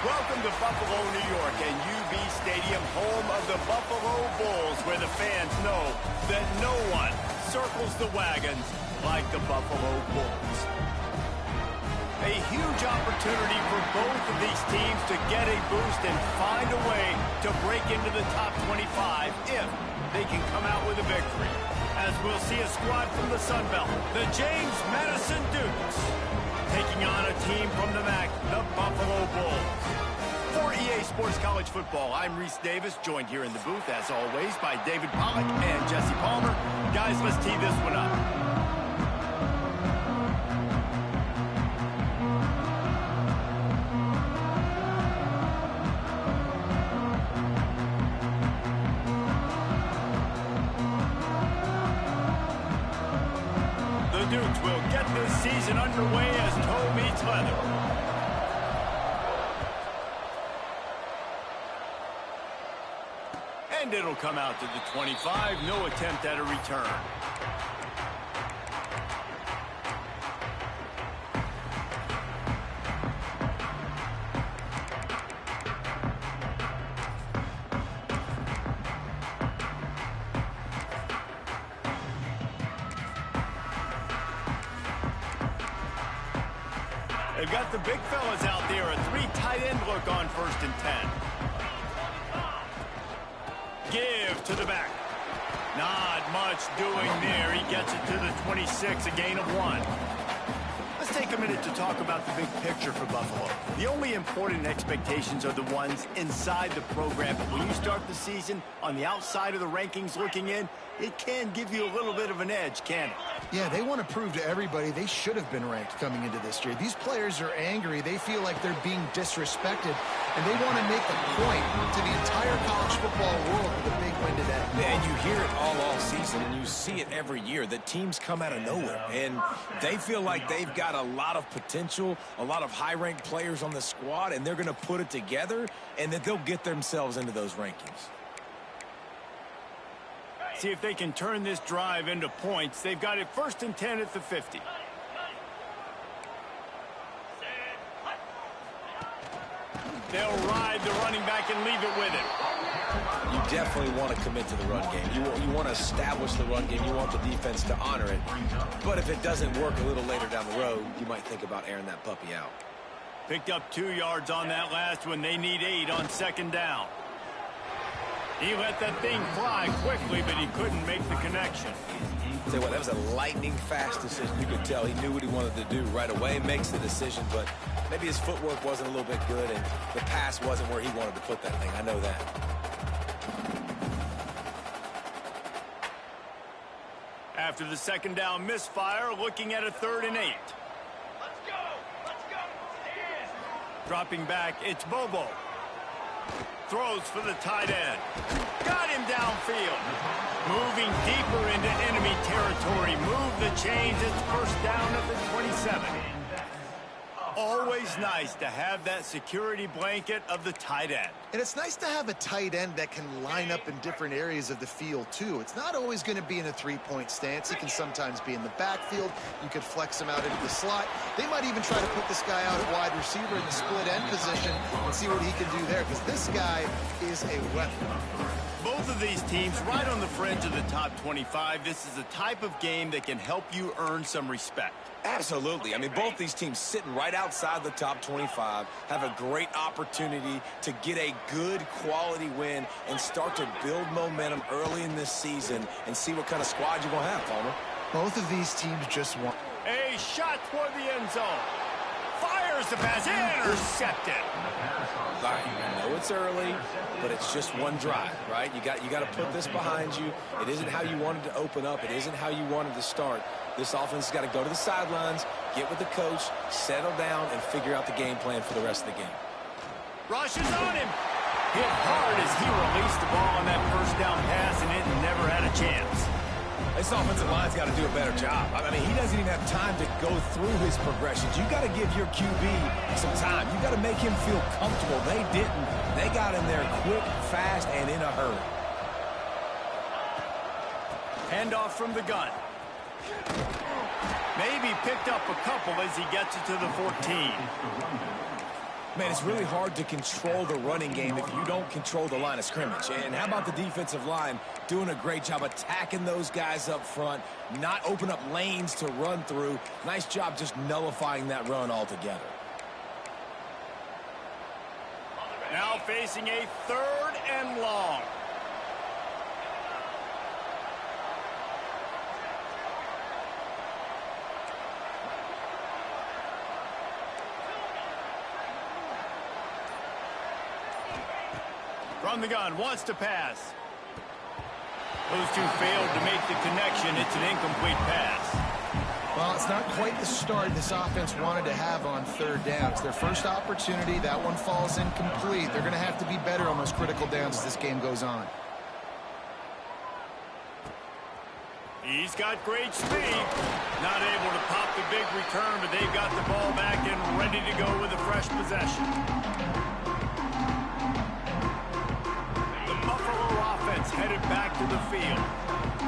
Welcome to Buffalo, New York, and UB Stadium, home of the Buffalo Bulls, where the fans know that no one circles the wagons like the Buffalo Bulls. A huge opportunity for both of these teams to get a boost and find a way to break into the top 25 if they can come out with a victory. As we'll see a squad from the Sun Belt, the James Madison Dukes, taking on a team from the MAC, the Buffalo Bulls. For EA Sports College Football, I'm Reese Davis, joined here in the booth, as always, by David Pollack and Jesse Palmer. Guys, let's tee this one up. The Dukes will get this season underway as toe meets leather. And it'll come out to the 25. No attempt at a return. They've got the big fellas out there. A three tight end look on 1st and 10. Give to the back. Not much doing there. He gets it to the 26, a gain of 1. Let's take a minute to talk about the big picture for Buffalo. The only important expectations are the ones inside the program. But when you start the season on the outside of the rankings looking in, it can give you a little bit of an edge, can't it? Yeah, they want to prove to everybody they should have been ranked coming into this year. These players are angry. They feel like they're being disrespected, and they want to make a point to the entire college football world with a big win today. And you hear it all season, and you see it every year. The teams come out of nowhere, and they feel like they've got a lot of potential, a lot of high-ranked players on the squad, and they're going to put it together, and then they'll get themselves into those rankings. See if they can turn this drive into points. They've got it 1st and 10 at the 50. They'll ride the running back and leave it with him. You definitely want to commit to the run game. You want to establish the run game. You want the defense to honor it. But if it doesn't work a little later down the road, you might think about airing that puppy out. Picked up 2 yards on that last one. They need 8 on 2nd down. He let that thing fly quickly, but he couldn't make the connection. Tell you what, that was a lightning-fast decision. You could tell he knew what he wanted to do right away, makes the decision, but maybe his footwork wasn't a little bit good, and the pass wasn't where he wanted to put that thing. I know that. After the 2nd down misfire, looking at a 3rd and 8. Let's go! Let's go! Stand! Dropping back, it's Bobo. Throws for the tight end. Got him downfield. Moving deeper into enemy territory. Move the chains. It's 1st down at the 27. Always nice to have that security blanket of the tight end. And it's nice to have a tight end that can line up in different areas of the field, too. It's not always going to be in a three-point stance. He can sometimes be in the backfield. You could flex him out into the slot. They might even try to put this guy out at wide receiver in the split end position and see what he can do there, because this guy is a weapon. Both of these teams right on the fringe of the top 25. This is the type of game that can help you earn some respect. Absolutely. I mean, both these teams sitting right outside the top 25 have a great opportunity to get a good quality win and start to build momentum early in this season and see what kind of squad you're going to have, Palmer. Both of these teams just want A shot toward the end zone. Fires the pass. Intercepted. All right, I know it's early, but it's just one drive, right? You got to put this behind you. It isn't how you wanted to open up. It isn't how you wanted to start. This offense has got to go to the sidelines, get with the coach, settle down, and figure out the game plan for the rest of the game. Rush is on him. Hit hard as he released the ball on that 1st down pass, and it never had a chance. This offensive line's got to do a better job. I mean, he doesn't even have time to go through his progressions. You got to give your QB some time. You got to make him feel comfortable. They didn't. They got him there quick, fast, and in a hurry. Handoff from the gun. Maybe picked up a couple as he gets it to the 14. Man, it's really hard to control the running game if you don't control the line of scrimmage. And how about the defensive line doing a great job attacking those guys up front, not open up lanes to run through. Nice job just nullifying that run altogether. Now facing a 3rd and long. From the gun, wants to pass. Those two failed to make the connection. It's an incomplete pass. Well, it's not quite the start this offense wanted to have on 3rd down. It's their first opportunity. That one falls incomplete. They're going to have to be better on those critical downs as this game goes on. He's got great speed. Not able to pop the big return, but they've got the ball back and ready to go with a fresh possession. The Buffalo offense headed back to the field.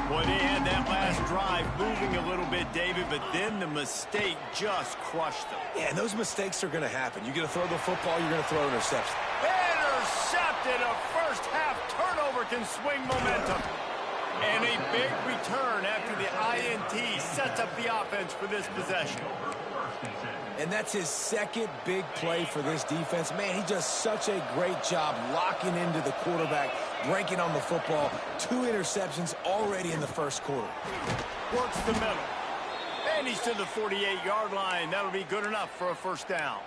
Boy, they had that last drive moving a little bit, David, but then the mistake just crushed them. Yeah, and those mistakes are going to happen. You're going to throw the football, you're going to throw an interception. Intercepted! A first-half turnover can swing momentum. And a big return after the INT sets up the offense for this possession. And that's his 2nd big play for this defense. Man, he does such a great job locking into the quarterback, breaking on the football. 2 interceptions already in the 1st quarter. Works the middle. And he's to the 48-yard line. That'll be good enough for a 1st down.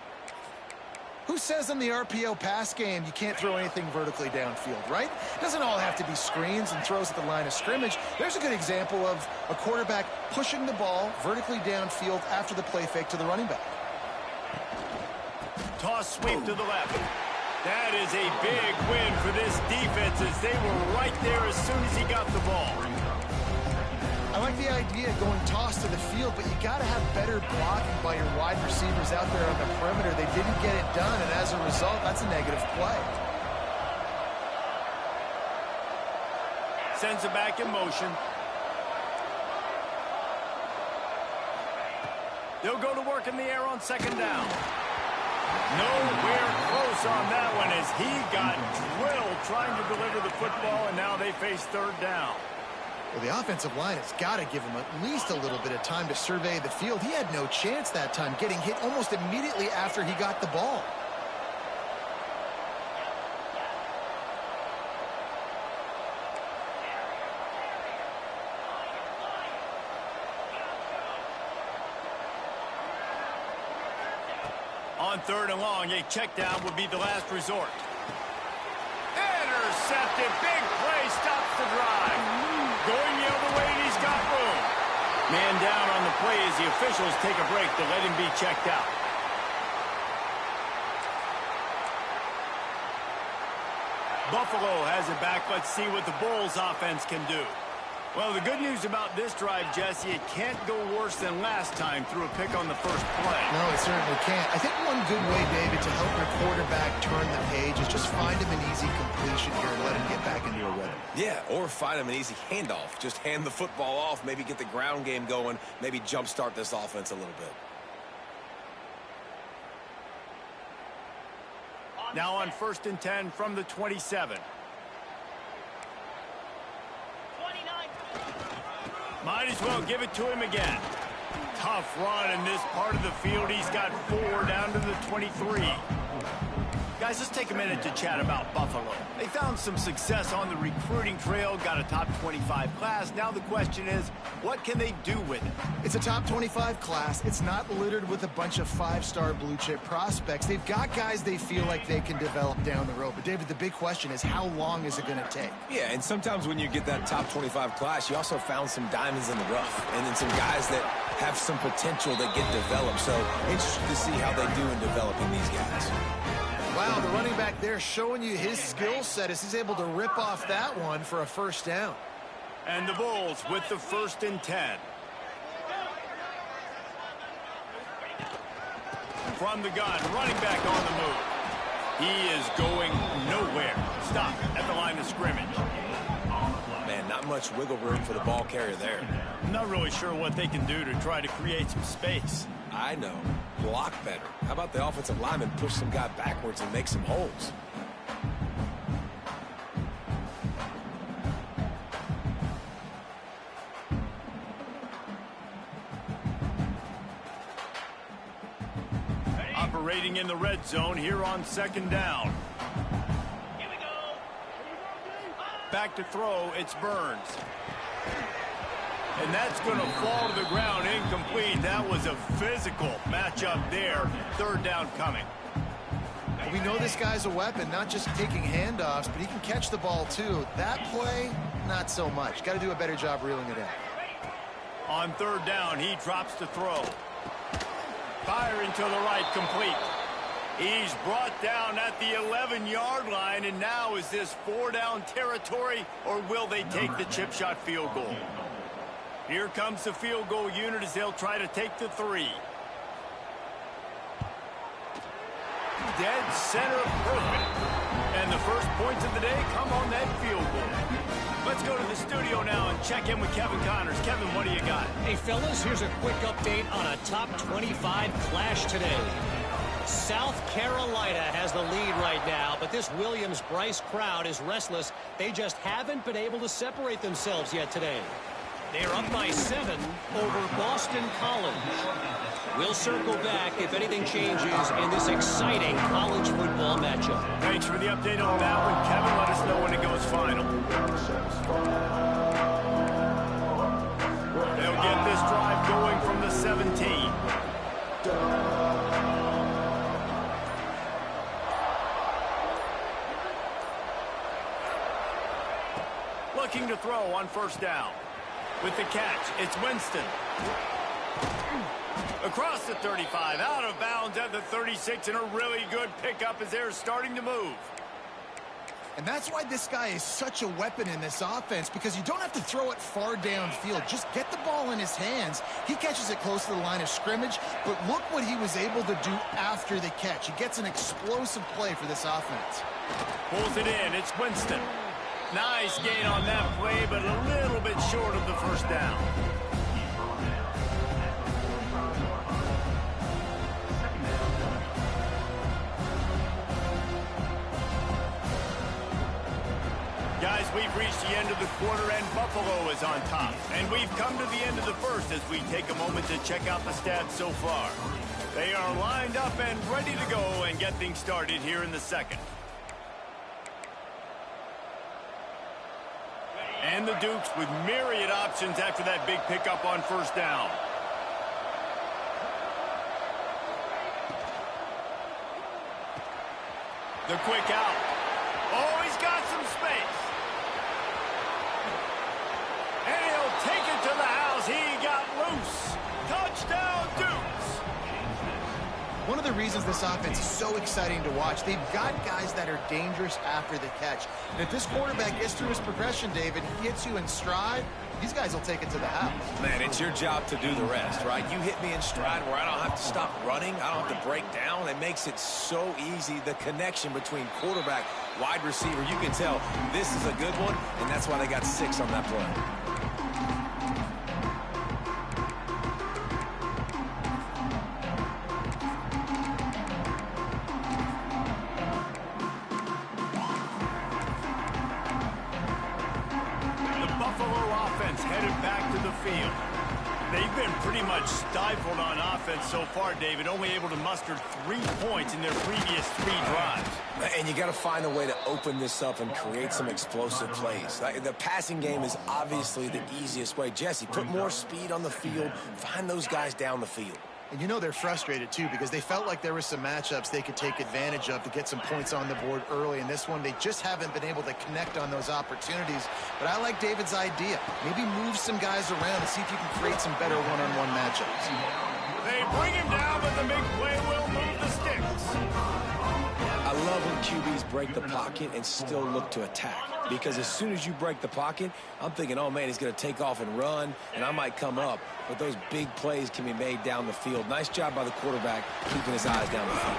Who says in the RPO pass game you can't throw anything vertically downfield, right? It doesn't all have to be screens and throws at the line of scrimmage. There's a good example of a quarterback pushing the ball vertically downfield after the play fake to the running back. Toss sweep to the left. That is a big win for this defense as they were right there as soon as he got the ball. I like the idea of going toss to the field, but you got to have better blocking by your wide receivers out there on the perimeter. They didn't get it done, and as a result, that's a negative play. Sends it back in motion. They'll go to work in the air on 2nd down. Nowhere close on that one as he got drilled trying to deliver the football, and now they face 3rd down. Well, the offensive line has got to give him at least a little bit of time to survey the field. He had no chance that time, getting hit almost immediately after he got the ball. On 3rd and long, a check down would be the last resort. Intercepted. Big play stops the drive. Going the other way, and he's got room. Man down on the play as the officials take a break to let him be checked out. Buffalo has it back. Let's see what the Bulls offense can do. Well, the good news about this drive, Jesse, it can't go worse than last time through a pick on the 1st play. No, it certainly can't. I think one good way, David, to help your quarterback turn the page is just find him an easy completion here and let him get back into a rhythm. Yeah, or find him an easy handoff. Just hand the football off, maybe get the ground game going, maybe jumpstart this offense a little bit. Now on 1st and 10 from the 27. Might as well give it to him again. Tough run in this part of the field. He's got 4 down to the 23. Guys, let's take a minute to chat about Buffalo. They found some success on the recruiting trail, got a top 25 class. Now the question is, what can they do with it? It's a top 25 class. It's not littered with a bunch of 5-star blue-chip prospects. They've got guys they feel like they can develop down the road. But, David, the big question is, how long is it going to take? Yeah, and sometimes when you get that top 25 class, you also found some diamonds in the rough. And then some guys that have some potential that get developed. So, interested to see how they do in developing these guys. Wow, the running back there showing you his skill set as he's able to rip off that one for a 1st down. And the Bulls with the 1st and 10. From the gun, running back on the move. He is going nowhere. Stop at the line of scrimmage. Man, not much wiggle room for the ball carrier there. I'm not really sure what they can do to try to create some space. I know. Block better. How about the offensive lineman push some guy backwards and make some holes? Operating in the red zone here on 2nd down. Here we go. Back to throw, it's Burns. And that's going to fall to the ground incomplete. That was a physical matchup there. 3rd down coming. We know this guy's a weapon, not just taking handoffs, but he can catch the ball too. That play, not so much. Got to do a better job reeling it in. On 3rd down, he drops to throw. Firing to the right, complete. He's brought down at the 11-yard line, and now is this 4-down territory, or will they take the chip shot field goal? Here comes the field goal unit as they'll try to take the 3. Dead center, perfect. And the first points of the day come on that field goal. Let's go to the studio now and check in with Kevin Connors. Kevin, what do you got? Hey, fellas, here's a quick update on a top 25 clash today. South Carolina has the lead right now, but this Williams-Bryce crowd is restless. They just haven't been able to separate themselves yet today. They're up by 7 over Boston College. We'll circle back if anything changes in this exciting college football matchup. Thanks for the update on that one, Kevin. Let us know when it goes final. They'll get this drive going from the 17. Looking to throw on 1st down. With the catch, it's Winston. Across the 35, out of bounds at the 36, and a really good pickup as they're starting to move. And that's why this guy is such a weapon in this offense, because you don't have to throw it far downfield. Just get the ball in his hands. He catches it close to the line of scrimmage, but look what he was able to do after the catch. He gets an explosive play for this offense. Pulls it in, it's Winston. Nice gain on that play, but a little bit short of the 1st down. Guys, we've reached the end of the quarter, and Buffalo is on top. And we've come to the end of the 1st as we take a moment to check out the stats so far. They are lined up and ready to go and get things started here in the 2nd. And the Dukes with myriad options after that big pickup on 1st down. The quick out. Oh, he's got some space. And he'll take it to the house. He got loose. Touchdown, Dukes. One of the reasons this offense is so exciting to watch, they've got guys that are dangerous after the catch. And if this quarterback gets through his progression, David, he hits you in stride, these guys will take it to the house. Man, it's your job to do the rest, right? You hit me in stride where I don't have to stop running. I don't have to break down. It makes it so easy, the connection between quarterback, wide receiver. You can tell this is a good one, and that's why they got 6 on that play. They've been pretty much stifled on offense so far, David, only able to muster 3 points in their previous 3 drives. And you got to find a way to open this up and create some explosive plays. The passing game is obviously the easiest way. Jesse, put more speed on the field. Find those guys down the field. And you know they're frustrated, too, because they felt like there were some matchups they could take advantage of to get some points on the board early. In this one, they just haven't been able to connect on those opportunities. But I like David's idea. Maybe move some guys around and see if you can create some better one-on-one matchups. They bring him down, but the big play will move the sticks. I love when QBs break the pocket and still look to attack. Because as soon as you break the pocket, I'm thinking, oh, man, he's going to take off and run, and I might come up. But those big plays can be made down the field. Nice job by the quarterback keeping his eyes down the field.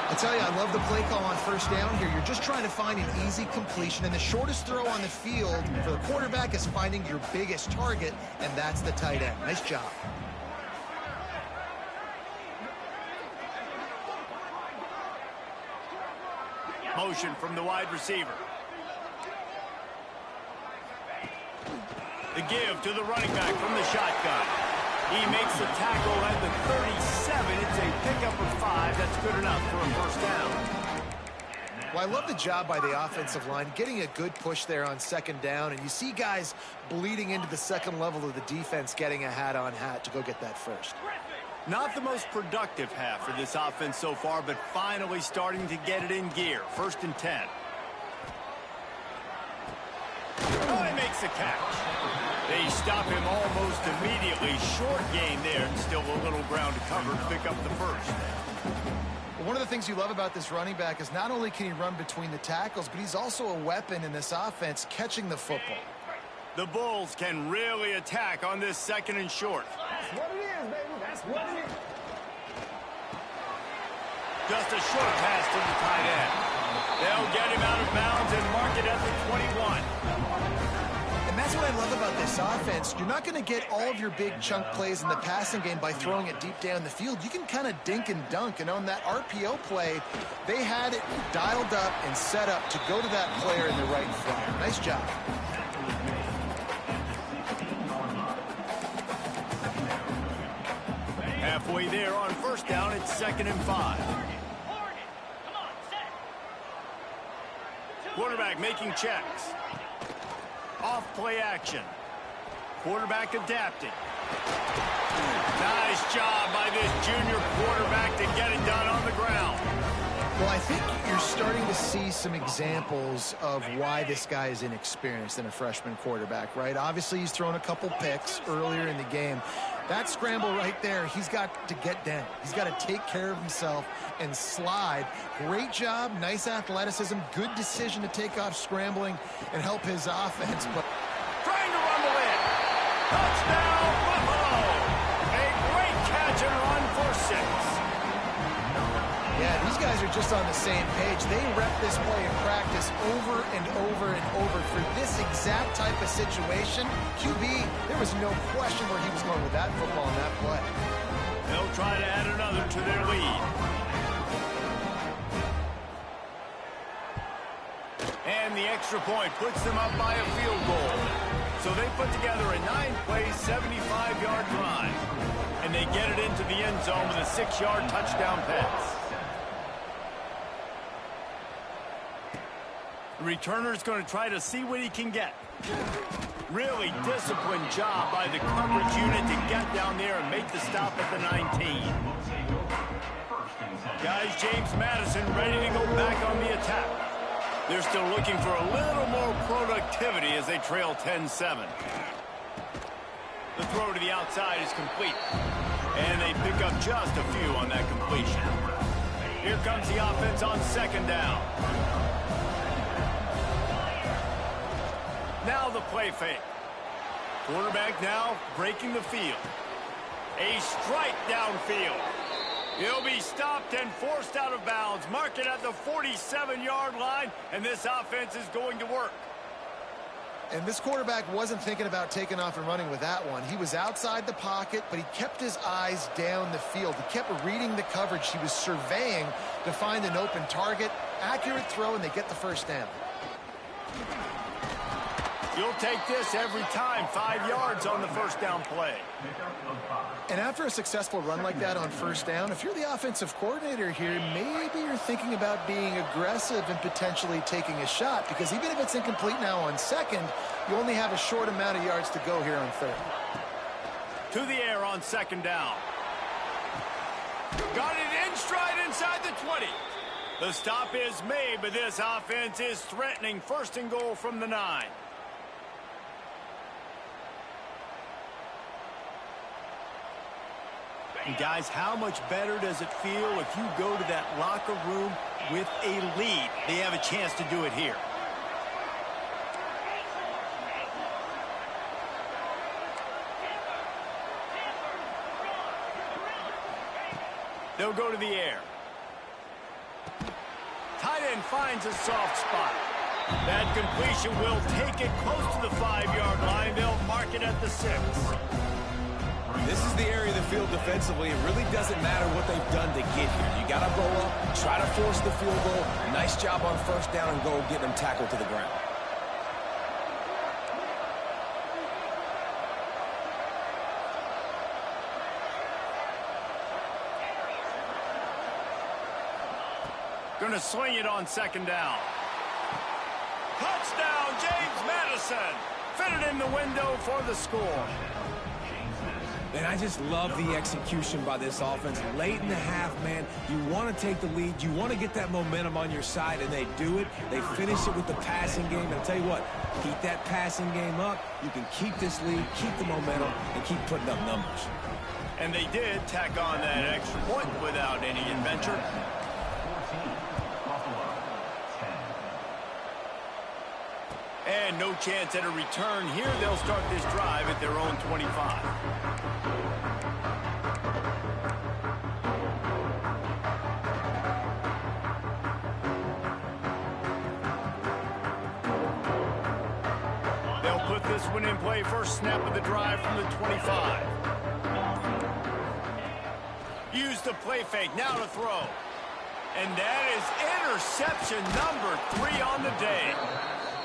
I tell you, I love the play call on 1st down here. You're just trying to find an easy completion, and the shortest throw on the field for the quarterback is finding your biggest target, and that's the tight end. Nice job. motion from the wide receiver. The give to the running back from the shotgun. He makes the tackle at the 37. It's a pickup of 5. That's good enough for a first down. Well, I love the job by the offensive line, getting a good push there on second down, and you see guys bleeding into the second level of the defense, getting a hat-on-hat to go get that first. Not the most productive half for this offense so far, but finally starting to get it in gear. 1st and 10. Oh, he makes the catch. They stop him almost immediately. Short gain there, and still a little ground to cover to pick up the first. Well, one of the things you love about this running back is not only can he run between the tackles, but he's also a weapon in this offense, catching the football. The Bulls can really attack on this 2nd and short. That's what it is, baby. That's what it is. Just a short pass to the tight end. They'll get him out of bounds and mark it at the 21. And that's what I love about this offense. You're not going to get all of your big chunk plays in the passing game by throwing it deep down the field. You can kind of dink and dunk. And on that RPO play, they had it dialed up and set up to go to that player in the right front. Nice job. Halfway there on 1st down, it's 2nd and 5. Quarterback making checks. Off play action. Quarterback adapting. Nice job by this junior quarterback to get it done on the ground. Well, I think you're starting to see some examples of why this guy is inexperienced in a freshman quarterback, right? Obviously, he's thrown a couple picks earlier in the game. That scramble right there, he's got to get down. He's got to take care of himself and slide. Great job, nice athleticism, good decision to take off scrambling and help his offense. But trying to rumble in. Touchdown, Buffalo! A great catch and run for 6. yeah, these guys are just on the same page. They rep this play in practice over and over and over for this exact type of situation. QB, there was no question where he was going with that football in that play. They'll try to add another to their lead. And the extra point puts them up by a field goal. So they put together a 9-play, 75-yard drive. And they get it into the end zone with a 6-yard touchdown pass. The returner's going to try to see what he can get. Really disciplined job by the coverage unit to get down there and make the stop at the 19. Guys, James Madison ready to go back on the attack. They're still looking for a little more productivity as they trail 10-7. The throw to the outside is complete. And they pick up just a few on that completion. Here comes the offense on 2nd down. Now the play fake. Quarterback now breaking the field. A strike downfield. He'll be stopped and forced out of bounds. Mark it at the 47-yard line, and this offense is going to work. And this quarterback wasn't thinking about taking off and running with that one. He was outside the pocket, but he kept his eyes down the field. He kept reading the coverage. He was surveying to find an open target. Accurate throw, and they get the first down. You'll take this every time. 5 yards on the first down play. And after a successful run like that on first down, if you're the offensive coordinator here, maybe you're thinking about being aggressive and potentially taking a shot, because even if it's incomplete now on 2nd, you only have a short amount of yards to go here on 3rd. To the air on 2nd down. Got it in stride inside the 20. The stop is made, but this offense is threatening 1st and goal from the 9. And guys, how much better does it feel if you go to that locker room with a lead? They have a chance to do it here. They'll go to the air. Tight end finds a soft spot. That completion will take it close to the 5-yard line. They'll mark it at the 6. This is the area of the field defensively. It really doesn't matter what they've done to get here. You got to roll up, try to force the field goal. Nice job on first down and goal, getting them tackled to the ground. Going to swing it on second down. Touchdown, James Madison. Fitted in the window for the score. And I just love the execution by this offense. Late in the half, man, you want to take the lead. You want to get that momentum on your side, and they do it. They finish it with the passing game. And I'll tell you what, keep that passing game up. You can keep this lead, keep the momentum, and keep putting up numbers. And they did tack on that extra point without any adventure. And no chance at a return here. They'll start this drive at their own 25. They'll put this one in play. First snap of the drive from the 25. Use the play fake. Now to throw. And that is interception number 3 on the day.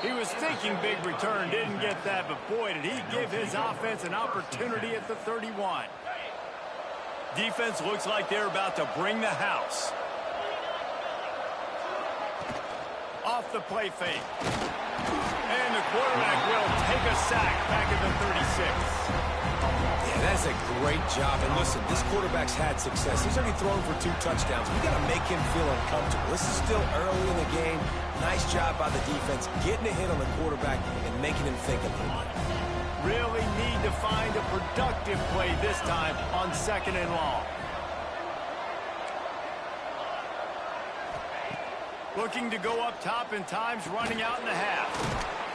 He was thinking big return, didn't get that, but boy, did he give his offense an opportunity at the 31. Defense looks like they're about to bring the house. Off the play fake. And the quarterback will take a sack back at the 36. Yeah, that's a great job. And listen, this quarterback's had success. He's already thrown for 2 touchdowns. We got to make him feel uncomfortable. This is still early in the game. Nice job by the defense, getting a hit on the quarterback and making him think a little bit. Really need to find a productive play this time on second and long. Looking to go up top, and time's running out in the half.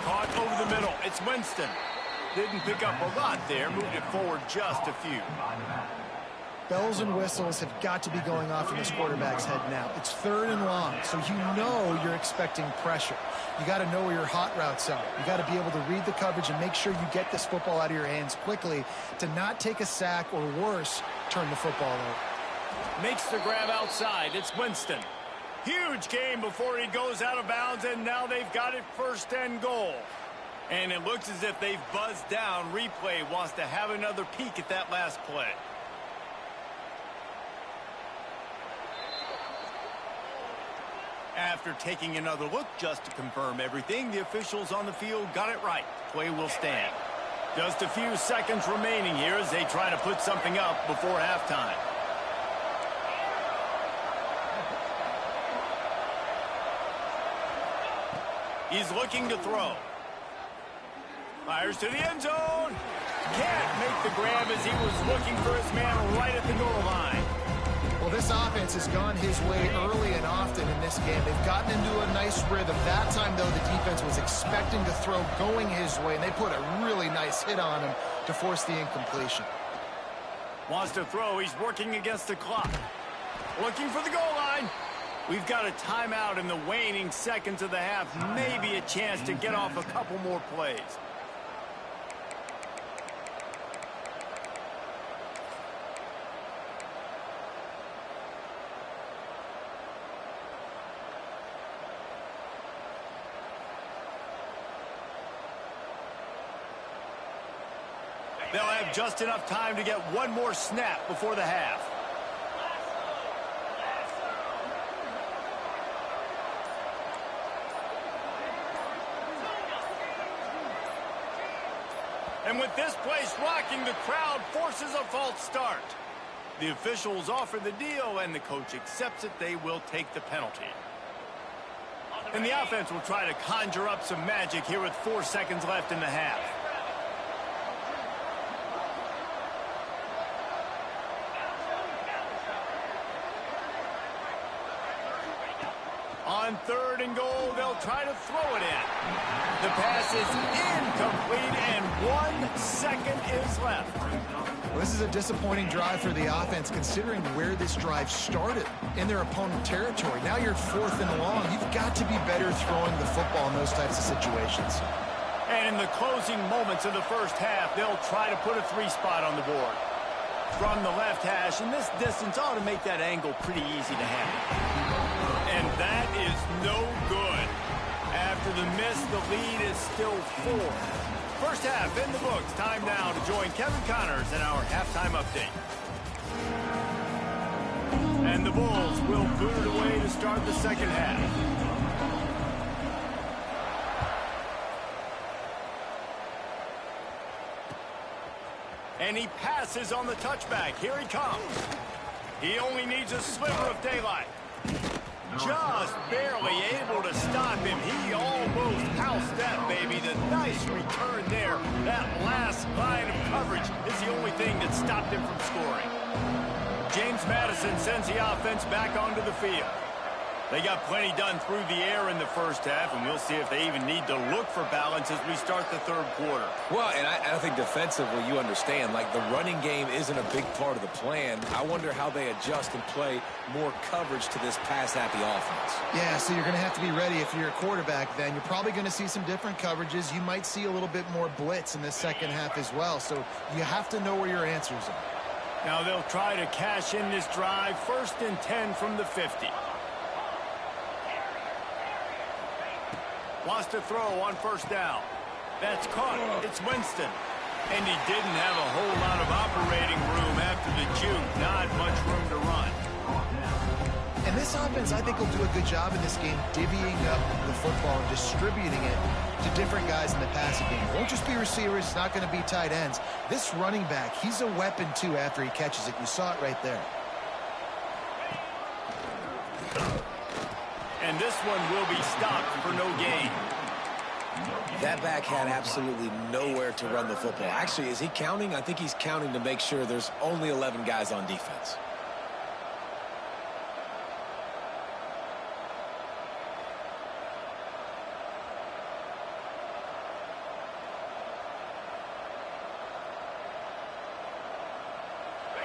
Caught over the middle. It's Winston. Didn't pick up a lot there. Moved it forward just a few. Bells and whistles have got to be going off in this quarterback's head now. It's 3rd and long, so you know you're expecting pressure. You got to know where your hot routes are. You got to be able to read the coverage and make sure you get this football out of your hands quickly to not take a sack or worse, turn the football over. Makes the grab outside. It's Winston. Huge game before he goes out of bounds, and now they've got it 1st and goal. And it looks as if they've buzzed down. Replay wants to have another peek at that last play. After taking another look just to confirm everything, the officials on the field got it right. Play will stand. Just a few seconds remaining here as they try to put something up before halftime. He's looking to throw. Fires to the end zone. Can't make the grab as he was looking for his man right at the goal line. Well, this offense has gone his way early and often in this game. They've gotten into a nice rhythm. That time, though, the defense was expecting to throw going his way, and they put a really nice hit on him to force the incompletion. Wants to throw. He's working against the clock. Looking for the goal line. We've got a timeout in the waning seconds of the half. Maybe a chance to get off a couple more plays. They'll have just enough time to get one more snap before the half. And with this place rocking, the crowd forces a false start. The officials offer the deal, and the coach accepts it. They will take the penalty. And the offense will try to conjure up some magic here with 4 seconds left in the half. On 3rd and goal, they'll try to throw it in. The pass is incomplete, and 1 second is left. Well, this is a disappointing drive for the offense, considering where this drive started, in their opponent territory. Now you're 4th and long. You've got to be better throwing the football in those types of situations. And in the closing moments of the first half, they'll try to put a 3 spot on the board. from the left hash, and this distance ought to make that angle pretty easy to handle. And that is no good. After the miss, the lead is still 4. First half in the books. Time now to join Kevin Connors in our halftime update. And the Bulls will boot it away to start the second half. And he passes on the touchback. Here he comes. He only needs a sliver of daylight. Just barely able to stop him. He almost housed that, baby. The nice return there. That last line of coverage is the only thing that stopped him from scoring. James Madison sends the offense back onto the field. They got plenty done through the air in the first half, and we'll see if they even need to look for balance as we start the third quarter. Well, and I think defensively, you understand, like the running game isn't a big part of the plan. I wonder how they adjust and play more coverage to this pass-happy offense. Yeah, so you're going to have to be ready if you're a quarterback then. You're probably going to see some different coverages. You might see a little bit more blitz in the second half as well, so you have to know where your answers are. Now they'll try to cash in this drive. 1st and 10 from the 50. Wants to throw on first down. That's caught. It's Winston. And he didn't have a whole lot of operating room after the juke. Not much room to run. And this offense, I think, will do a good job in this game divvying up the football and distributing it to different guys in the passing game. It won't just be receivers. It's not going to be tight ends. This running back, he's a weapon, too, after he catches it. You saw it right there. And this one will be stopped for no gain. That back had absolutely nowhere to run the football. Actually, is he counting? I think he's counting to make sure there's only 11 guys on defense.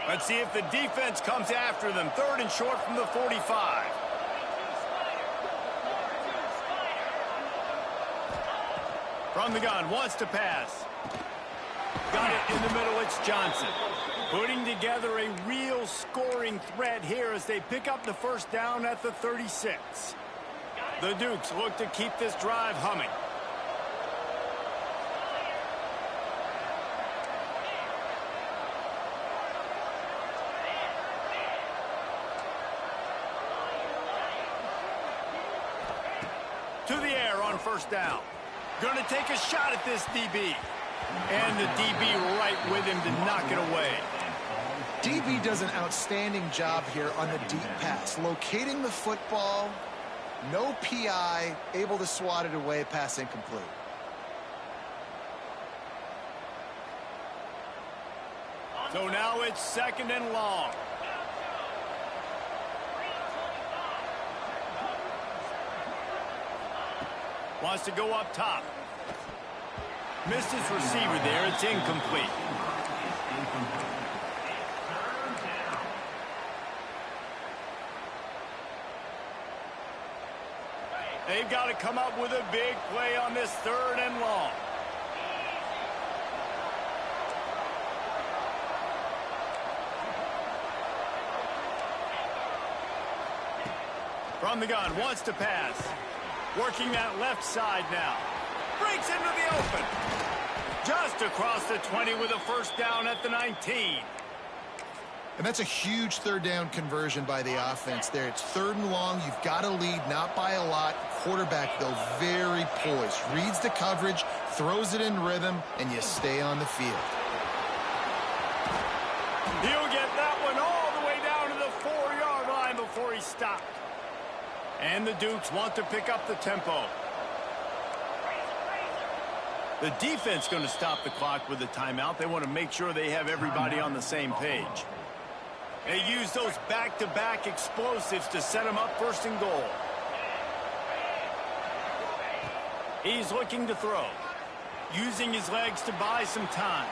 Let's see if the defense comes after them. 3rd and short from the 45. From the gun, wants to pass. Got it in the middle, it's Johnson. Putting together a real scoring threat here as they pick up the first down at the 36. The Dukes look to keep this drive humming. To the air on first down. Going to take a shot at this DB. And the DB right with him to knock it away. DB does an outstanding job here on the deep pass. Locating the football, no PI, able to swat it away, pass incomplete. So now it's 2nd and long. Wants to go up top. Missed his receiver there. It's incomplete. They've got to come up with a big play on this 3rd and long. From the gun, wants to pass. Working that left side now. Breaks into the open. Just across the 20 with a first down at the 19. And that's a huge 3rd down conversion by the offense there. It's 3rd and long. You've got to lead, not by a lot. Quarterback, though, very poised. Reads the coverage, throws it in rhythm, and you stay on the field. He'll get that one all the way down to the 4-yard line before he stopped. And the Dukes want to pick up the tempo. The defense going to stop the clock with a timeout. They want to make sure they have everybody on the same page. They use those back-to-back explosives to set them up 1st and goal. He's looking to throw. Using his legs to buy some time.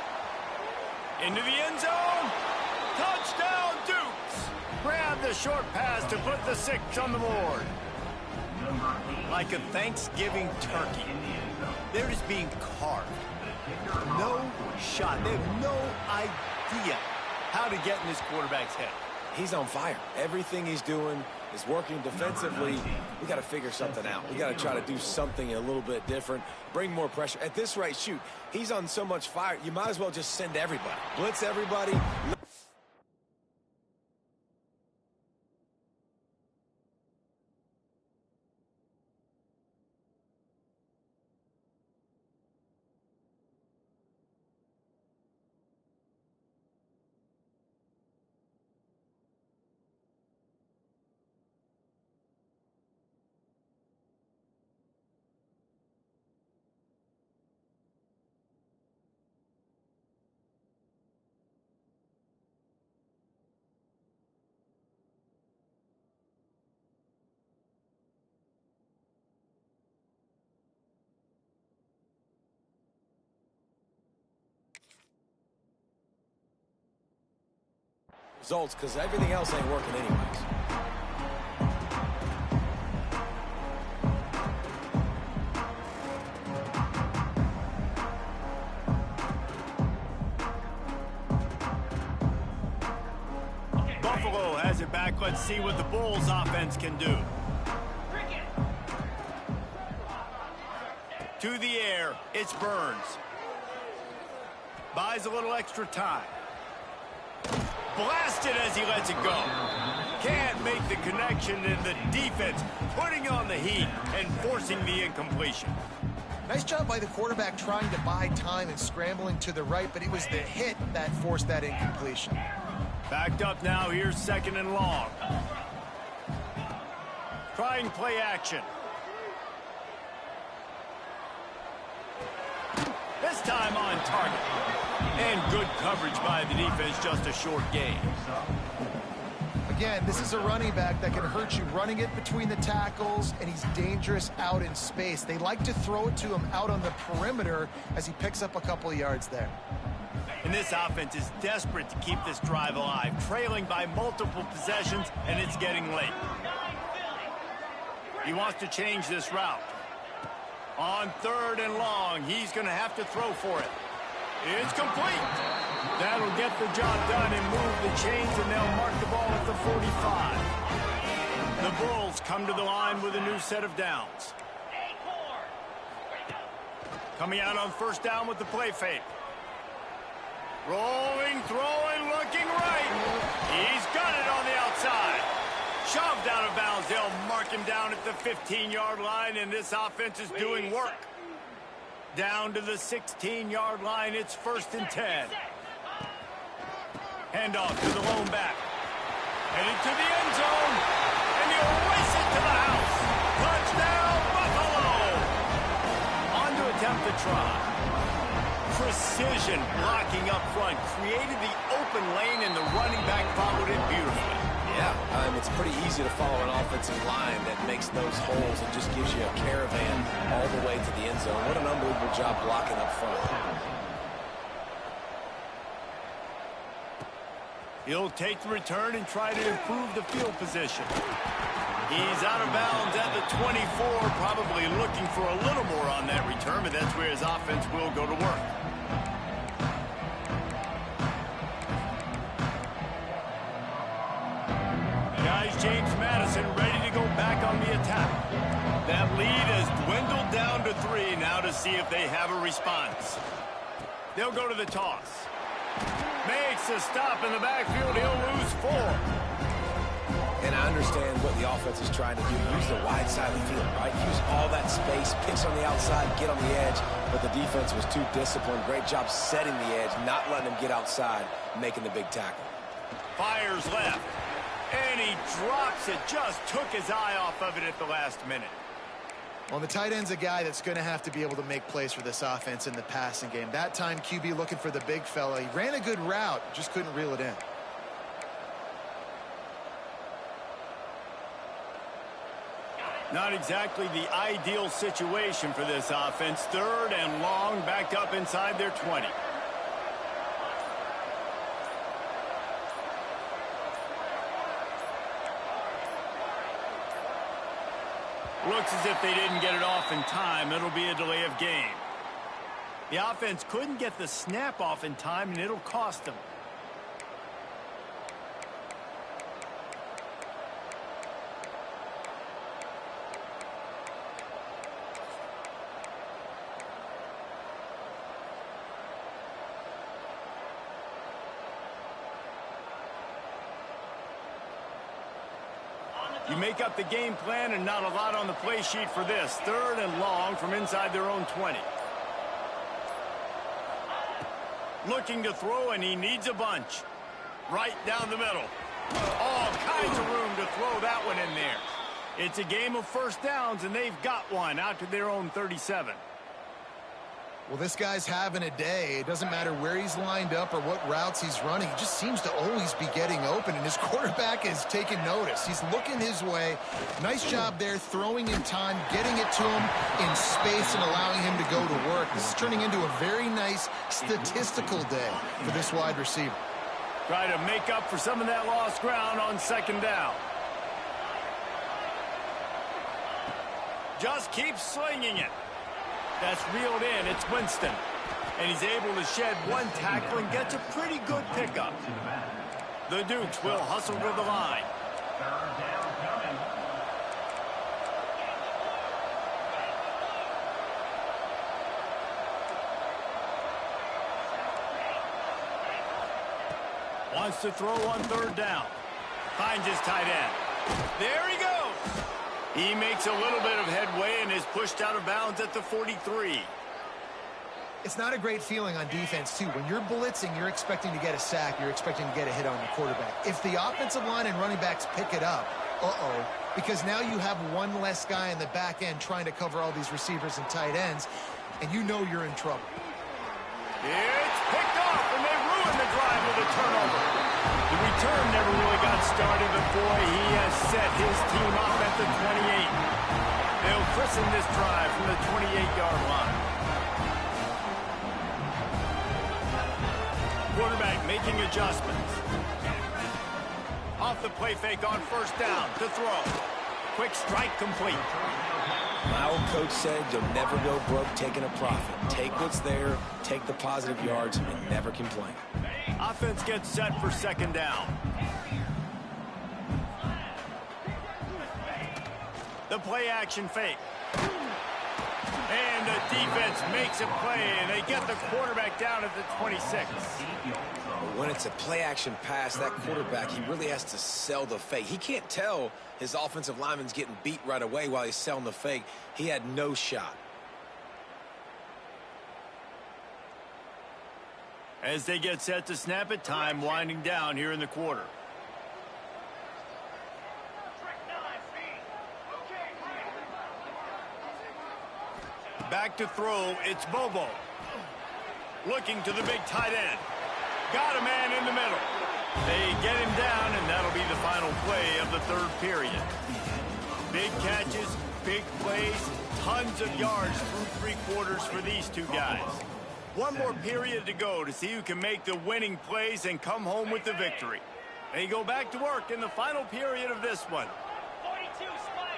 Into the end zone. Touchdown, Dukes. Grab the short pass to put the 6 on the board. Like a Thanksgiving turkey, they're just being carved. No shot. They have no idea how to get in this quarterback's head. He's on fire. Everything he's doing is working defensively. We got to figure something out. We got to try to do something a little bit different, bring more pressure. At this rate, shoot, he's on so much fire, you might as well just send everybody. Blitz everybody. Results, because everything else ain't working anyways. Buffalo has it back. Let's see what the Bulls offense can do. To the air, it's Burns. Buys a little extra time. Blasted as he lets it go. Can't make the connection, and the defense putting on the heat and forcing the incompletion. Nice job by the quarterback trying to buy time and scrambling to the right, but it was the hit that forced that incompletion. Backed up now. Here's 2nd and long. Trying play action. This time on target. And good coverage by the defense, just a short gain. Again, this is a running back that can hurt you running it between the tackles, and he's dangerous out in space. They like to throw it to him out on the perimeter as he picks up a couple of yards there. And this offense is desperate to keep this drive alive, trailing by multiple possessions, and it's getting late. He wants to change this route. On 3rd and long, he's going to have to throw for it. It's complete. That'll get the job done and move the chains, and they'll mark the ball at the 45. The Bulls come to the line with a new set of downs. Coming out on 1st down with the play fake. Rolling, throwing, looking right. He's got it on the outside. Shoved out of bounds. They'll mark him down at the 15-yard line, and this offense is doing work. Down to the 16-yard line. It's 1st and 10. Handoff to the lone back. Headed to the end zone. And he'll race it to the house. Touchdown, Buffalo. On to attempt the try. Precision blocking up front. Created the open lane, and the running back followed it beautifully. Yeah, it's pretty easy to follow an offensive line that makes those holes and just gives you a caravan all the way to the end zone. What an unbelievable job blocking up front. He'll take the return and try to improve the field position. He's out of bounds at the 24, probably looking for a little more on that return, but that's where his offense will go to work. Guys, James Madison ready to go back on the attack. That lead has dwindled down to 3. Now to see if they have a response. They'll go to the toss. Makes a stop in the backfield. He'll lose 4. And I understand what the offense is trying to do. Use the wide side of the field, right? Use all that space, pitch on the outside, get on the edge. But the defense was too disciplined. Great job setting the edge, not letting them get outside, making the big tackle. Fires left. And he drops it. Just took his eye off of it at the last minute. Well, the tight end's a guy that's going to have to be able to make plays for this offense in the passing game. That time, QB looking for the big fella. He ran a good route, just couldn't reel it in. Not exactly the ideal situation for this offense. 3rd and long, backed up inside their 20. Looks as if they didn't get it off in time. It'll be a delay of game. The offense couldn't get the snap off in time, and it'll cost them. You make up the game plan and not a lot on the play sheet for this. 3rd and long from inside their own 20. Looking to throw, and he needs a bunch. Right down the middle. All kinds of room to throw that one in there. It's a game of first downs, and they've got one out to their own 37. Well, this guy's having a day. It doesn't matter where he's lined up or what routes he's running. He just seems to always be getting open, and his quarterback is taking notice. He's looking his way. Nice job there, throwing in time, getting it to him in space and allowing him to go to work. This is turning into a very nice statistical day for this wide receiver. Try to make up for some of that lost ground on 2nd down. Just keep slinging it. That's reeled in. It's Winston. And he's able to shed one tackle and gets a pretty good pickup. The Dukes will hustle to the line. Wants to throw on 3rd down. Finds his tight end. There he goes. He makes a little bit of headway and is pushed out of bounds at the 43. It's not a great feeling on defense, too. When you're blitzing, you're expecting to get a sack. You're expecting to get a hit on the quarterback. If the offensive line and running backs pick it up, because now you have one less guy in the back end trying to cover all these receivers and tight ends, and you know you're in trouble. It's picked off, and they ruin the drive with a turnover. The return never really got started, but boy, he has set his team up at the 28. They'll christen this drive from the 28-yard line. Quarterback making adjustments. Off the play fake on 1st down to throw. Quick strike complete. My old coach said you'll never go broke taking a profit. Take what's there, take the positive yards, and never complain. Offense gets set for 2nd down. The play action fake. And the defense makes a play, and they get the quarterback down at the 26. When it's a play-action pass, that quarterback, he really has to sell the fake. He can't tell his offensive lineman's getting beat right away while he's selling the fake. He had no shot. As they get set to snap it, time winding down here in the quarter. Back to throw, it's Bobo. Looking to the big tight end. Got a man in the middle. They get him down, and that'll be the final play of the 3rd period. Big catches, big plays, tons of yards through 3 quarters for these two guys. One more period to go to see who can make the winning plays and come home with the victory. They go back to work in the final period of this one. 42 Spider.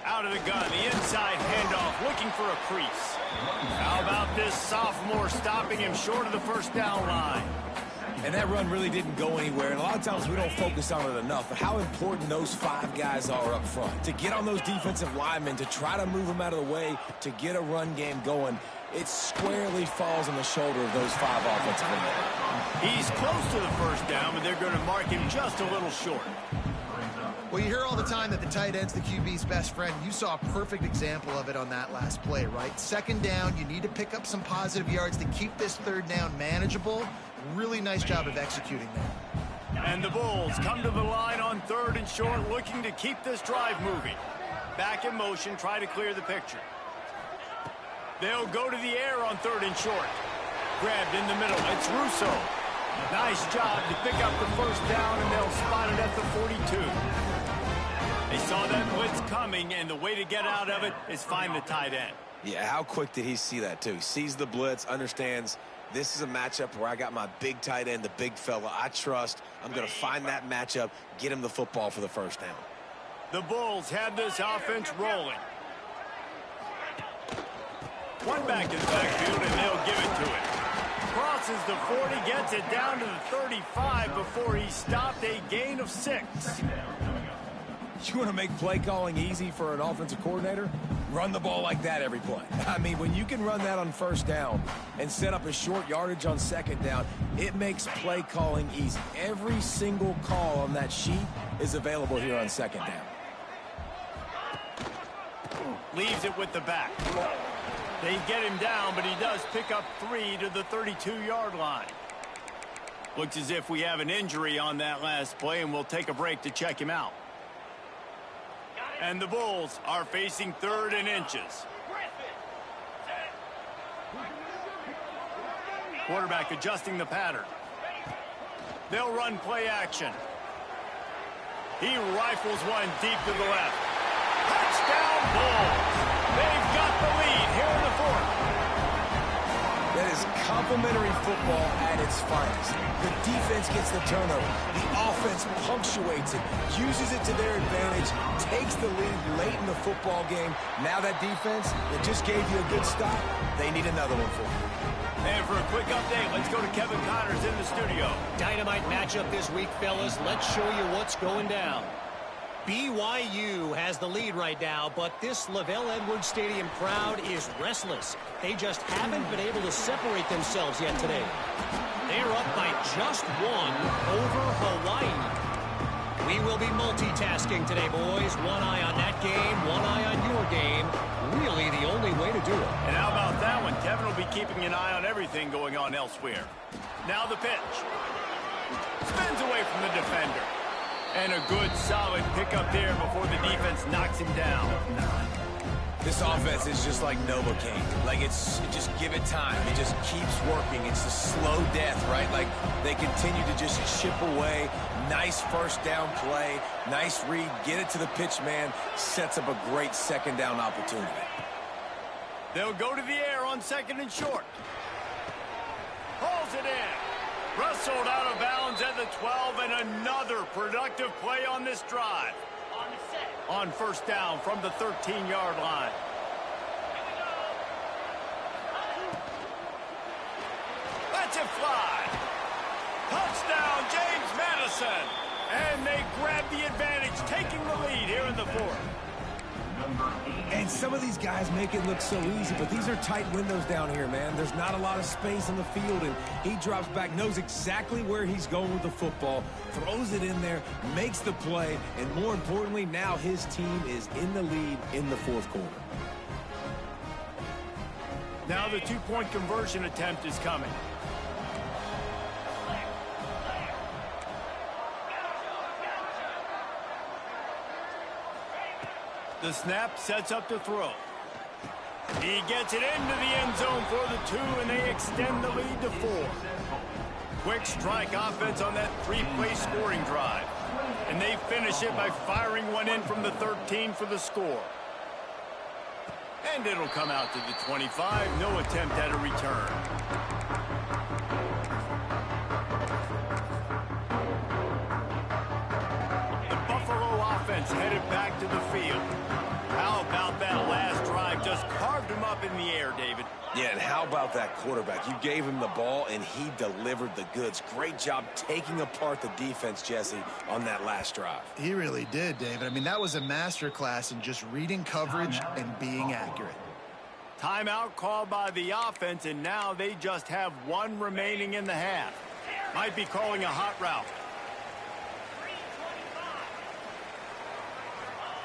Out of the gun, the inside handoff, looking for a crease. How about this sophomore stopping him short of the 1st down line? And that run really didn't go anywhere, and a lot of times we don't focus on it enough, but how important those 5 guys are up front. To get on those defensive linemen, to try to move them out of the way, to get a run game going, it squarely falls on the shoulder of those 5 offensive linemen. He's close to the 1st down, but they're going to mark him just a little short. Well, you hear all the time that the tight end's the QB's best friend. You saw a perfect example of it on that last play, right? 2nd down, you need to pick up some positive yards to keep this 3rd down manageable. Really nice job of executing that. And the Bulls come to the line on 3rd and short, looking to keep this drive moving. Back in motion, try to clear the picture. They'll go to the air on 3rd and short. Grabbed in the middle, it's Russo. Nice job to pick up the 1st down, and they'll spot it at the 42. They saw that blitz coming, and the way to get out of it is find the tight end. Yeah, how quick did he see that, too? He sees the blitz, understands this is a matchup where I got my big tight end, the big fella I trust. I'm going to find that matchup, get him the football for the 1st down. The Bulls have this offense rolling. One back in the backfield, and they'll give it to him. Crosses the 40, gets it down to the 35 before he stopped, a gain of 6. You want to make play calling easy for an offensive coordinator? Run the ball like that every play. I mean, when you can run that on first down and set up a short yardage on second down, it makes play calling easy. Every single call on that sheet is available here on second down. Leaves it with the back. They get him down, but he does pick up 3 to the 32-yard line. Looks as if we have an injury on that last play, and we'll take a break to check him out. And the Bulls are facing 3rd and inches. Quarterback adjusting the pattern. They'll run play action. He rifles one deep to the left. Touchdown Bulls. They've got the lead here in the 4th. That is complimentary football at its finest. The defense gets the turnover. The offense punctuates it, uses it to their advantage, takes the lead late in the football game. Now that defense that just gave you a good stop, they need another one for you. And for a quick update, let's go to Kevin Connors in the studio. Dynamite matchup this week, fellas. Let's show you what's going down. BYU has the lead right now, but this Lavelle Edwards Stadium crowd is restless. They just haven't been able to separate themselves yet today. They're up by just 1 over Hawaii. We will be multitasking today, boys. One eye on that game, one eye on your game. Really the only way to do it. And how about that one? Kevin will be keeping an eye on everything going on elsewhere. Now the pitch. Spins away from the defender. And a good, solid pickup there before the defense knocks him down. This offense is just like Novocaine. Like, just give it time. It just keeps working. It's a slow death, right? Like, they continue to just chip away. Nice first down play. Nice read. Get it to the pitch man. Sets up a great second down opportunity. They'll go to the air on 2nd and short. Hauls it in. Wrestled out of bounds at the 12, and another productive play on this drive. On first down from the 13-yard line. Lets it fly. Touchdown, James Madison. And they grab the advantage, taking the lead here in the 4th. And some of these guys make it look so easy, but these are tight windows down here, man. There's not a lot of space on the field, and he drops back, knows exactly where he's going with the football, throws it in there, makes the play, and more importantly, now his team is in the lead in the 4th quarter. Now the 2-point conversion attempt is coming. The snap sets up to throw. He gets it into the end zone for the 2, and they extend the lead to 4. Quick strike offense on that 3-play scoring drive. And they finish it by firing one in from the 13 for the score. And it'll come out to the 25. No attempt at a return. The Buffalo offense headed back to the field. How about that last drive? Just carved him up in the air, David. Yeah, and how about that quarterback? You gave him the ball, and he delivered the goods. Great job taking apart the defense, Jesse, on that last drive. He really did, David. I mean, that was a masterclass in just reading coverage and being accurate. Timeout called by the offense, and now they just have 1 remaining in the half. Might be calling a hot route.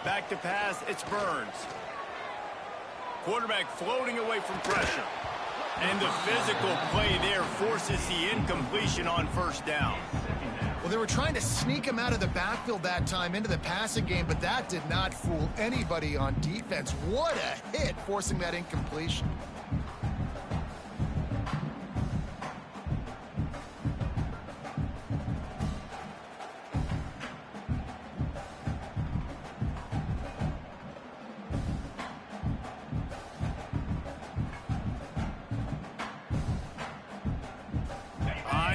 Back to pass, it's Burns. Quarterback floating away from pressure. And the physical play there forces the incompletion on first down. Well, they were trying to sneak him out of the backfield that time into the passing game, but that did not fool anybody on defense. What a hit, forcing that incompletion.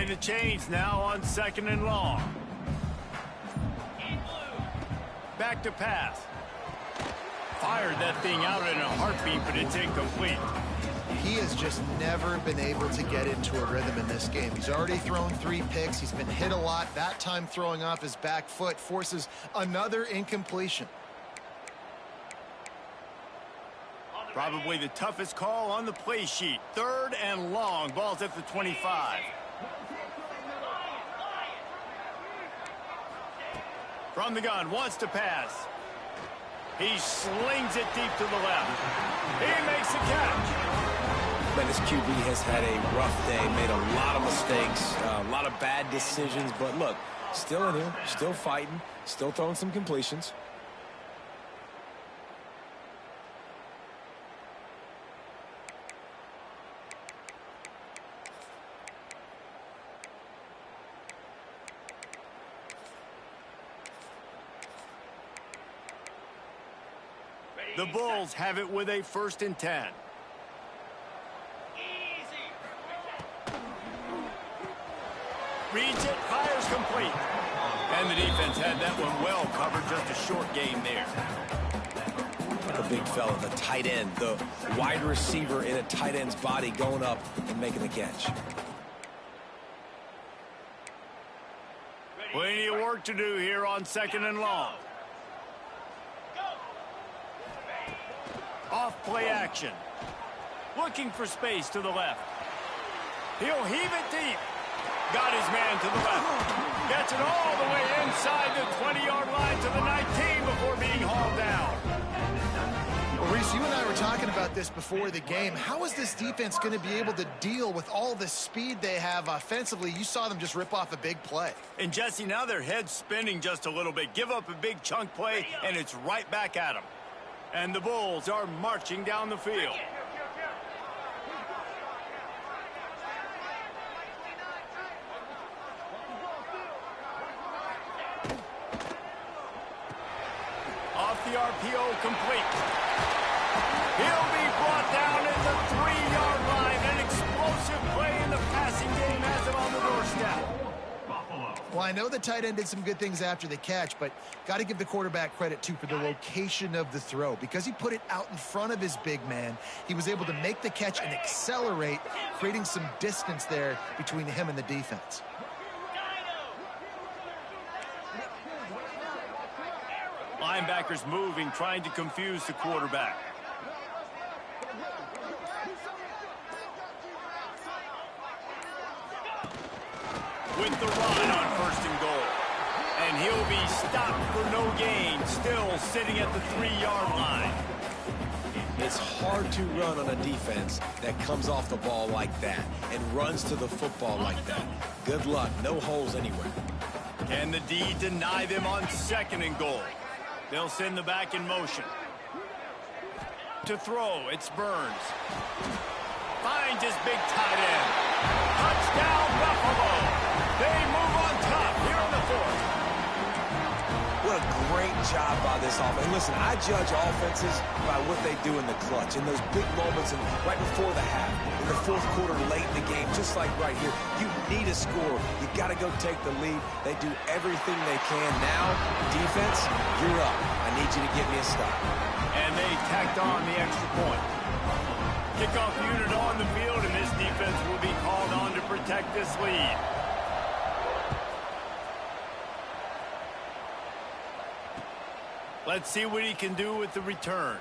The change now on 2nd and long. Back to pass. Fired that thing out in a heartbeat, but it's incomplete. He has just never been able to get into a rhythm in this game. He's already thrown 3 picks. He's been hit a lot. That time throwing off his back foot forces another incompletion. Probably the toughest call on the play sheet. 3rd and long. Ball's at the 25. From the gun, wants to pass. He slings it deep to the left. He makes the catch. Man, this QB has had a rough day, made a lot of mistakes, a lot of bad decisions. But look, still in here, still fighting, still throwing some completions. The Bulls have it with a 1st and 10. Reads it, fires complete. And the defense had that one well covered, just a short game there. The big fella, the tight end, the wide receiver in a tight end's body going up and making the catch. Plenty of work to do here on 2nd and long. Off play action. Looking for space to the left. He'll heave it deep. Got his man to the left. Gets it all the way inside the 20-yard line to the 19 before being hauled down. Well, Reese, you and I were talking about this before the game. How is this defense going to be able to deal with all the speed they have offensively? You saw them just rip off a big play. And Jesse, now their head's spinning just a little bit. Give up a big chunk play, and it's right back at them. And the Bulls are marching down the field. Off the RPO, complete. He'll be brought down at the 3-yard line. An explosive play in the passing game has him on the doorstep. Well, I know the tight end did some good things after the catch, but got to give the quarterback credit, too, for the location of the throw. Because he put it out in front of his big man, he was able to make the catch and accelerate, creating some distance there between him and the defense. Linebackers moving, trying to confuse the quarterback. With the run on 1st and goal. And he'll be stopped for no gain, still sitting at the 3-yard line. It's hard to run on a defense that comes off the ball like that and runs to the football like that. Good luck. No holes anywhere. Can the D deny them on 2nd and goal? They'll send the back in motion. To throw, it's Burns. Finds his big tight end. Touchdown, Buffalo. They move on top here in the 4th. What a great job by this offense. And listen, I judge offenses by what they do in the clutch, in those big moments and right before the half, in the 4th quarter, late in the game, just like right here. You need a score. You got to go take the lead. They do everything they can. Now, defense, you're up. I need you to get me a stop. And they tacked on the extra point. Kickoff unit on the field, and this defense will be called on to protect this lead. Let's see what he can do with the return.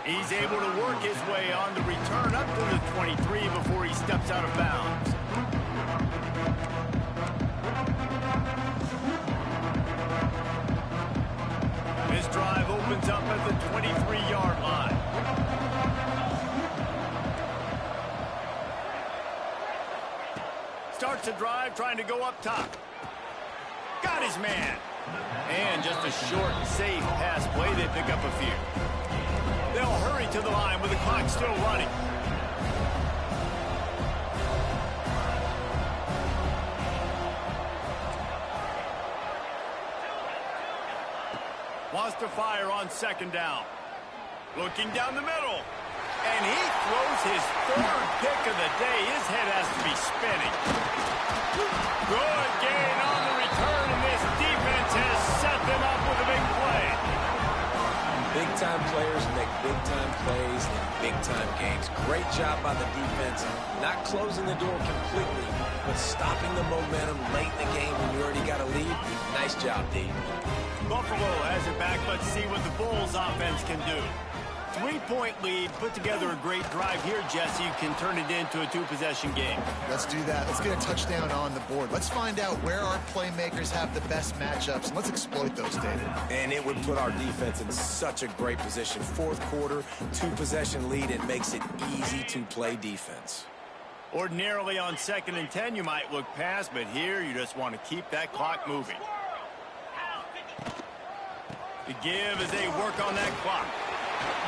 He's able to work his way on the return up to the 23 before he steps out of bounds. This drive opens up at the 23-yard line. Starts a drive trying to go up top. Got his man. And just a short, safe pass play. They pick up a few. They'll hurry to the line with the clock still running. Wants to fire on 2nd down. Looking down the middle. And he throws his 3rd pick of the day. His head has to be spinning. Good gain on the return, and this defense has set them up with a big play. Big big-time players make big-time plays in big-time games. Great job by the defense, not closing the door completely, but stopping the momentum late in the game when you already got a lead. Nice job, D. Buffalo has it back. Let's see what the Bulls offense can do. 3-point lead, put together a great drive here, Jesse. You can turn it into a 2-possession game. Let's do that. Let's get a touchdown on the board. Let's find out where our playmakers have the best matchups, and let's exploit those, David. And it would put our defense in such a great position. Fourth quarter, 2-possession lead. It makes it easy to play defense. Ordinarily on 2nd and 10, you might look past, but here you just want to keep that clock moving. The give as they work on that clock.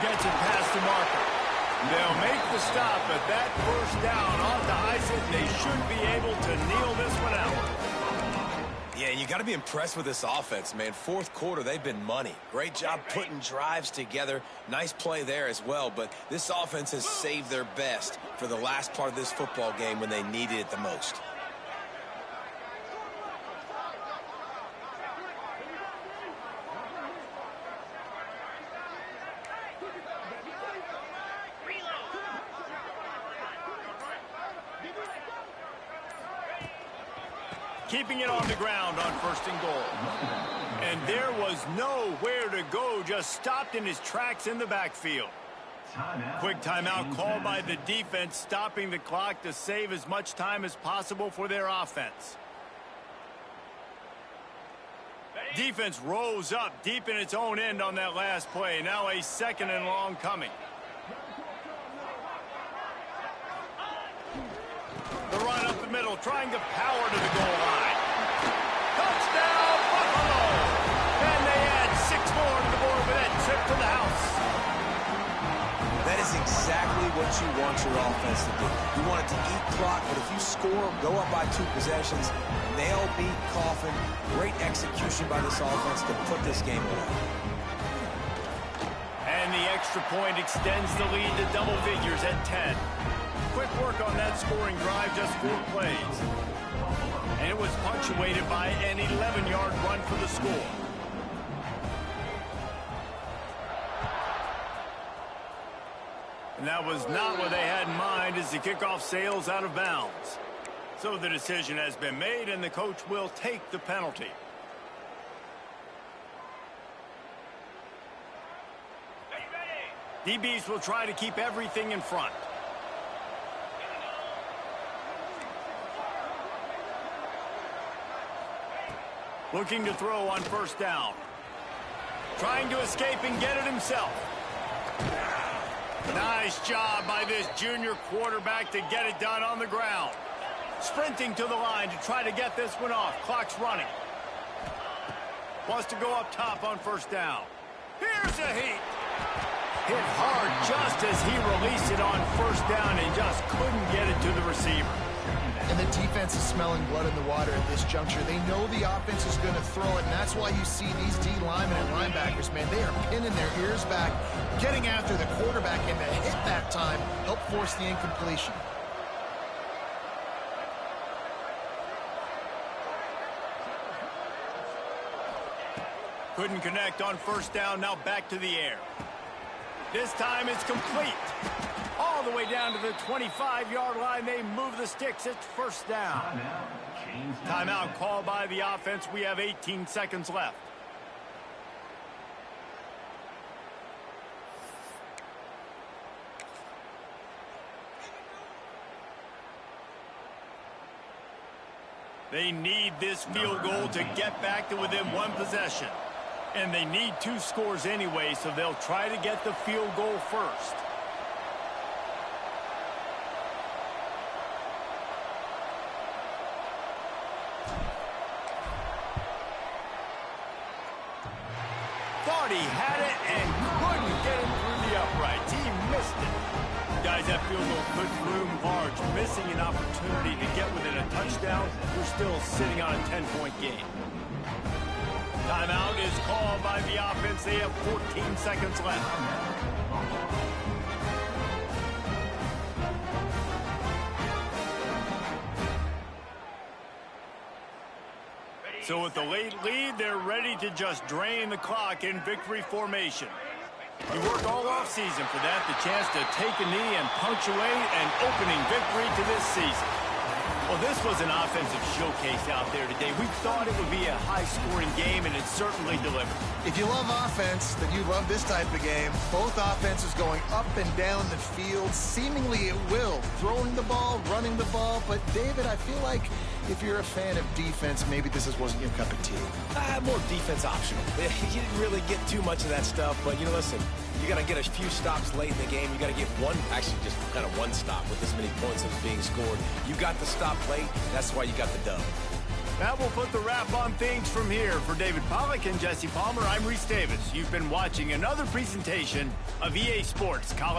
Gets it past the marker. They'll make the stop, but that first down off the ice, they should be able to kneel this one out. Yeah, you got to be impressed with this offense, man. Fourth quarter, they've been money. Great job putting drives together. Nice play there as well, but this offense has saved their best for the last part of this football game when they needed it the most. Keeping it on the ground on 1st and goal. And there was nowhere to go, just stopped in his tracks in the backfield. Quick timeout called by the defense, stopping the clock to save as much time as possible for their offense. Defense rose up deep in its own end on that last play. Now a 2nd and long coming. The run up the middle, trying to power to the goal line. Touchdown, Buffalo! And they add 6 more to the board with that trip to the house. That is exactly what you want your offense to do. You want it to eat clock, but if you score, go up by 2 possessions, nail, beat, coffin. Great execution by this offense to put this game away. And the extra point extends the lead to double figures at 10. Quick work on that scoring drive, just 4 plays. And it was punctuated by an 11-yard run for the score. And that was not what they had in mind as the kickoff sails out of bounds. So the decision has been made, and the coach will take the penalty. DBs will try to keep everything in front. Looking to throw on 1st down. Trying to escape and get it himself. Nice job by this junior quarterback to get it done on the ground. Sprinting to the line to try to get this one off. Clock's running. Wants to go up top on 1st down. Here's a heat. Hit hard just as he released it on 1st down and just couldn't get it to the receiver. And the defense is smelling blood in the water at this juncture. They know the offense is going to throw it, and that's why you see these D linemen and linebackers, man, they are pinning their ears back, getting after the quarterback, and the hit that time helped force the incompletion. Couldn't connect on 1st down, now back to the air. This time it's complete. All the way down to the 25-yard line. They move the sticks. It's 1st down. Timeout called by the offense. We have 18 seconds left. They need this field goal to get back to within 1 possession. And they need 2 scores anyway, so they'll try to get the field goal first. Thought he had it and couldn't get it through the uprights. He missed it. Guys, that field goal could loom large. Missing an opportunity to get within a touchdown. We're still sitting on a 10-point game. Timeout is called by the offense. They have 14 seconds left. So with the late lead, they're ready to just drain the clock in victory formation. You work all offseason for that, the chance to take a knee and punctuate an opening victory to this season. Well, this was an offensive showcase out there today. We thought it would be a high-scoring game, and it certainly delivered. If you love offense, then you love this type of game. Both offenses going up and down the field, seemingly at will. Throwing the ball, running the ball. But, David, I feel like if you're a fan of defense, maybe wasn't your cup of tea. More defense optional. You didn't really get too much of that stuff, but, listen, you got to get a few stops late in the game. You got to get actually just kind of one stop with as many points as being scored. You got the stop late. That's why you got the dub. That will put the wrap on things from here. For David Pollack and Jesse Palmer, I'm Reese Davis. You've been watching another presentation of EA Sports College